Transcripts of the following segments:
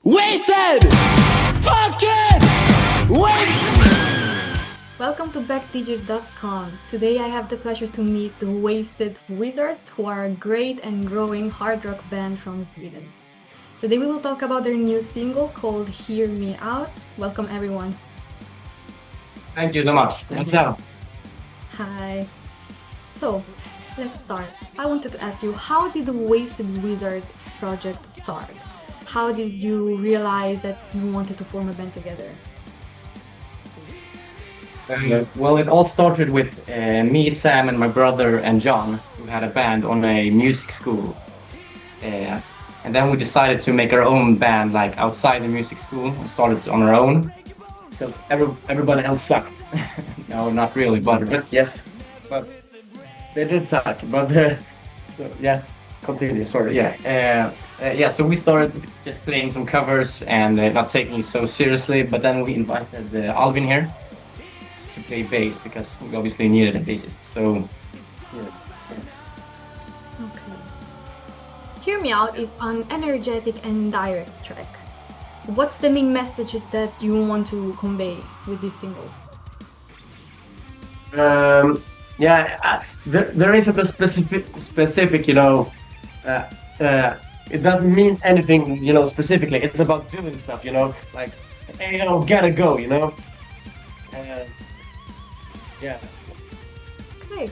Wasted! Fucking wasted! Welcome to BACKdigit.com. Today I have the pleasure to meet the Wasted Wizards, who are a great and growing hard rock band from Sweden. Today we will talk about their new single called Hear Me Out. Welcome everyone. Thank you so much. What's up? Hi. So, let's start. I wanted to ask you, how did the Wasted Wizard project start? How did you realize that you wanted to form a band together? Well, it all started with me, Sam, and my brother and John, who had a band on a music school. And then we decided to make our own band, like outside the music school, and started on our own because everybody else sucked. No, not really, but yes, but they did suck. But so yeah, continue. Sorry, yeah. So we started just playing some covers and not taking it so seriously. But then we invited Alvin here to play bass because we obviously needed a bassist. So yeah. Okay. Hear Me Out is an energetic and direct track. What's the main message that you want to convey with this single? There isn't a specific, it doesn't mean anything, specifically. It's about doing stuff, like, hey, gotta go, yeah. Great.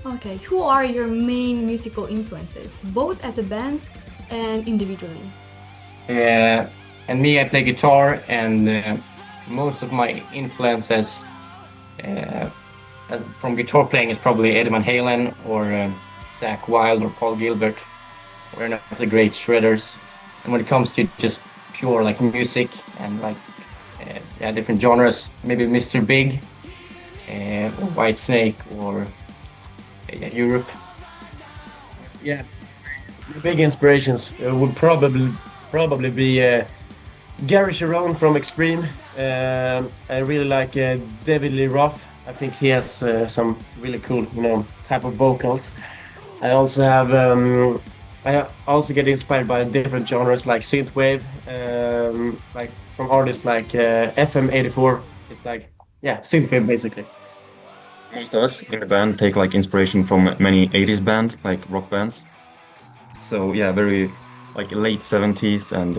Okay, who are your main musical influences, both as a band and individually? And me, I play guitar, and most of my influences from guitar playing is probably Eddie Van Halen or Zakk Wylde or Paul Gilbert. We're not the great shredders. And when it comes to just pure like music and like different genres, maybe Mr. Big, or White Snake, or Europe. Yeah, the big inspirations would probably be Gary Sharon from Extreme. I really like David Lee Roth. I think he has some really cool, type of vocals. I also have, I also get inspired by different genres like synthwave, like from artists like FM84. It's like, synthwave basically. Most of us in the band take like inspiration from many 80s bands, like rock bands. So yeah, very like late 70s and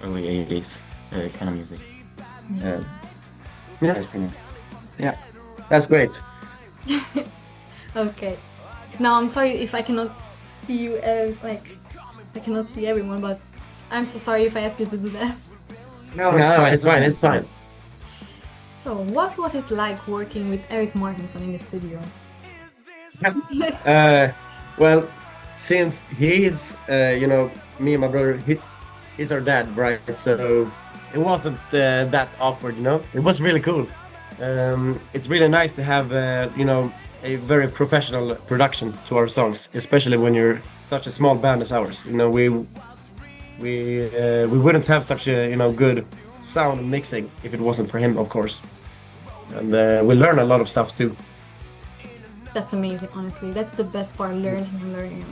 early 80s kind of music. Yeah, that's great. Okay. Now I'm sorry if I cannot see you, I cannot see everyone, but I'm so sorry if I ask you to do that. No, it's fine. So, what was it like working with Eric Martinson in the studio? Well, since he is, me and my brother, he's our dad, right? So it wasn't that awkward, It was really cool. It's really nice to have, a very professional production to our songs, especially when you're such a small band as ours. We wouldn't have such a, good sound and mixing if it wasn't for him, of course. And we learn a lot of stuff too. That's amazing, honestly. That's the best part, learning.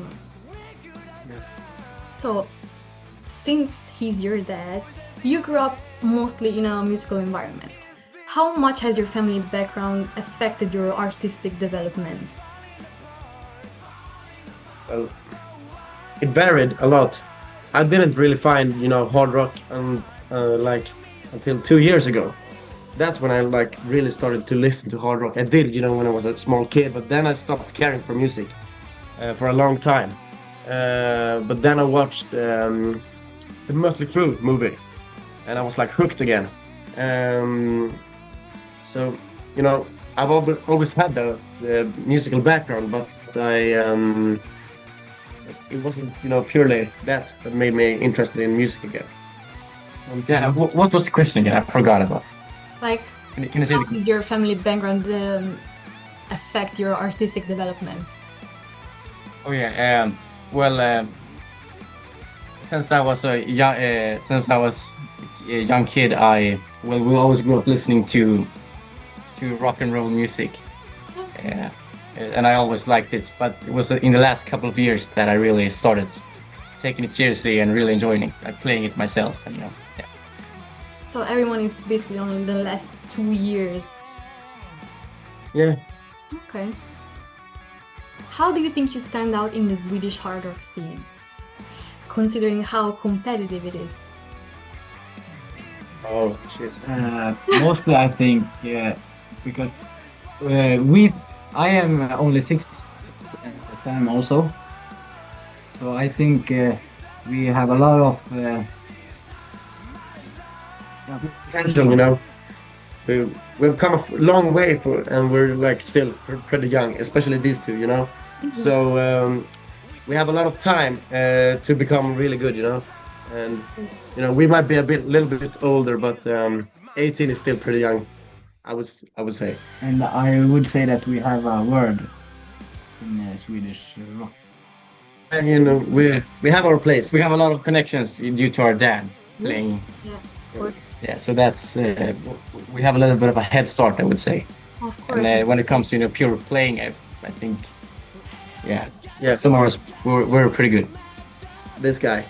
So, since he's your dad, you grew up mostly in a musical environment. How much has your family background affected your artistic development? Well, it varied a lot. I didn't really find, hard rock until 2 years ago. That's when I really started to listen to hard rock. I did, when I was a small kid, but then I stopped caring for music for a long time. But then I watched the Mötley Crüe movie, and I was hooked again. So, I've always had the musical background, but it wasn't, purely that made me interested in music again. What was the question again? I forgot about. Can you say how did your family background affect your artistic development? Oh yeah. Since I was a young kid, we always grew up listening to rock and roll music. And I always liked it, but it was in the last couple of years that I really started taking it seriously and really enjoying it, like playing it myself. And yeah. So everyone is basically only the last 2 years. Yeah. Okay. How do you think you stand out in the Swedish hard rock scene, considering how competitive it is? Oh shit. Mostly, I think, because I am only 6, Sam also. So I think we have a lot of Potential, you know. We've come a long way and we're like still pretty young, especially these two, you know. So we have a lot of time to become really good, you know. And you know, we might be little bit older, but 18 is still pretty young, I would say. and I would say that we have a word in Swedish rock. And you know, we have our place. We have a lot of connections due to our dad playing. Yeah, Yeah, so that's we have a little bit of a head start, I would say. of course. And when it comes to pure playing, I think, Yeah, some of us we're pretty good. this guy.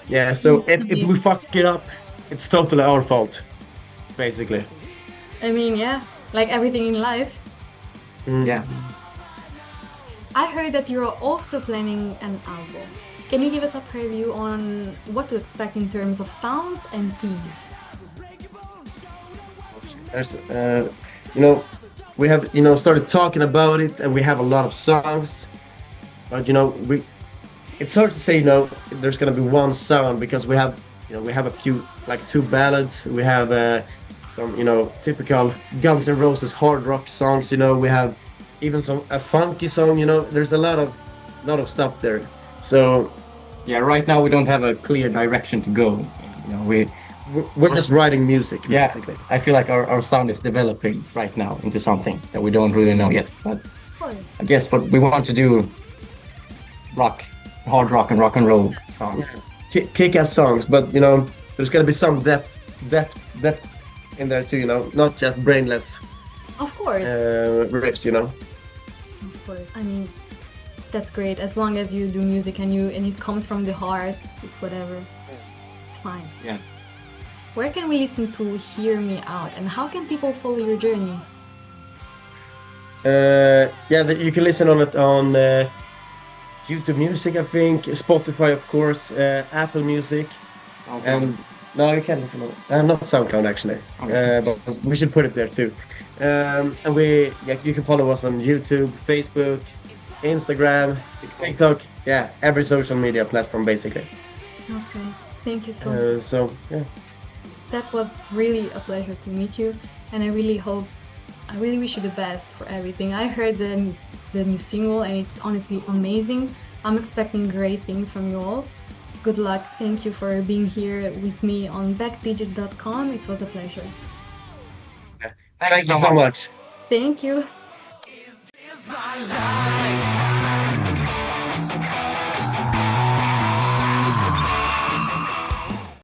Yeah, so if we fuck it up, it's totally our fault, basically. I mean, yeah, like everything in life. Yeah. I heard that you're also planning an album. Can you give us a preview on what to expect in terms of sounds and themes? There's, you know, we have, started talking about it, and we have a lot of songs, but it's hard to say, there's gonna be one sound because we have a few, like 2 ballads, we have some, typical Guns N' Roses hard rock songs, we have even a funky song, there's a lot of stuff there. So Yeah, right now we don't have a clear direction to go. we're just writing music, Yeah, basically. I feel like our sound is developing right now into something that we don't really know yet. But Of course. I guess what we want to do, hard rock and roll songs. Kick-ass songs, but there's gonna be some depth in there too, not just brainless Of course. riffs, Of course. I mean, that's great. As long as you do music and it comes from the heart, it's whatever. It's fine. Yeah. Where can we listen to Hear Me Out, and how can people follow your journey? You can listen on it on YouTube Music, I think, Spotify, of course, Apple Music, and no, you can listen on it. Not SoundCloud actually, but we should put it there too. And you can follow us on YouTube, Facebook, Instagram, TikTok, every social media platform basically. Okay. Thank you so much. So yeah. That was really a pleasure to meet you, and I really wish you the best for everything. I heard the new single, and it's honestly amazing. I'm expecting great things from you all. Good luck. Thank you for being here with me on BACKdigit.com. It was a pleasure. Thank you so much. Thank you.